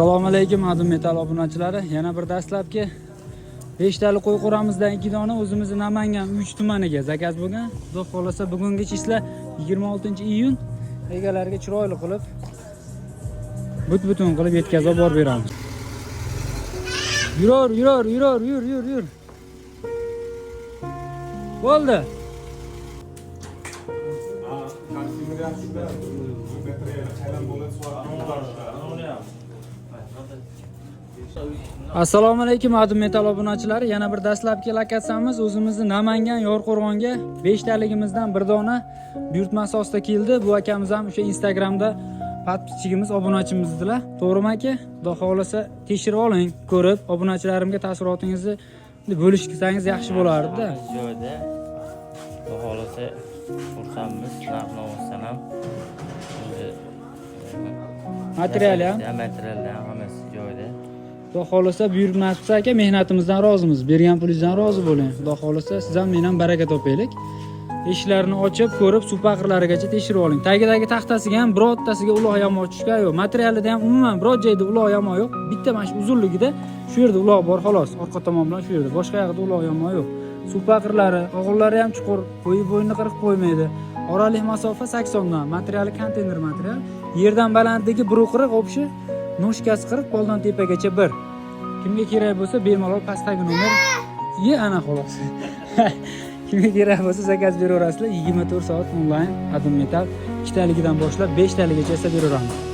Assalomu alaykum Adum Metal obunachilari. Yana bir dastlabki 5 talik qo'y qo'ramizdan 2 dona o'zimizni Namangan 3 tumaniga zakaz bo'lgan. Xudo xolasa bugungi ishlar 26-iyun egalariga chiroyli qilib but-butun qilib yetkazib borib beramiz. Yur. Bo'ldi. Assalomu alaykum Adum Metal obunachilari. Yana bir dastlabki lokatsiyamiz o'zimizni Namangan Yorqo'rg'onga 5 taligimizdan bir dona buyurtma asosida keldi. Bu akamiz ham o'sha Instagramda podpisчигimiz, obunachimizdilar. To'g'rimi aka? Xudo xolasa tekshirib oling, ko'rib obunachilarimga taassurotingizni bo'lishsangiz yaxshi bo'lardi-da. Joyda Xudo xolasa xursandmiz, narx-navosdan ham Material ham hammasi joyida. Xudo xolasa buyurtmasiz aka, mehnatimizdan rozimiz. Bergan pulingizdan rozi bo'ling. Xudo xolasa siz ham men ham baraka topaylik. Eshiklarni ochib, ko'rib, suv paqirlarigacha tekshirib oling. Tagidagi taxtasiga ham birortasiga uloq yamoq tushgan yo'q. Materialida ham umuman biror joyda uloq yamoq yo'q. Bitta mana shu uzunligida shu yerda uloq bor xolos. Orqa tomon bilan shu yerda. Boshqa yoqda uloq yamoq yo'q. Suv paqirlari, og'illari ham chuqur, qo'yi bo'ynini qirib qo'ymaydi. Oraliq masofa 80 dan. Materiali konteyner material. Yerdan balandligi 1.40 o'pshi, noshkasi 40, poldan tepagacha 1. Kimga kerak bo'lsa bemalol pastdagi nomer ana xolos. Kimga kerak bo'lsa zakaz beraverasizlar. 24 soat onlayn Adum Metal 2 taligidan boshlab 5 taligacha esa beraveramiz.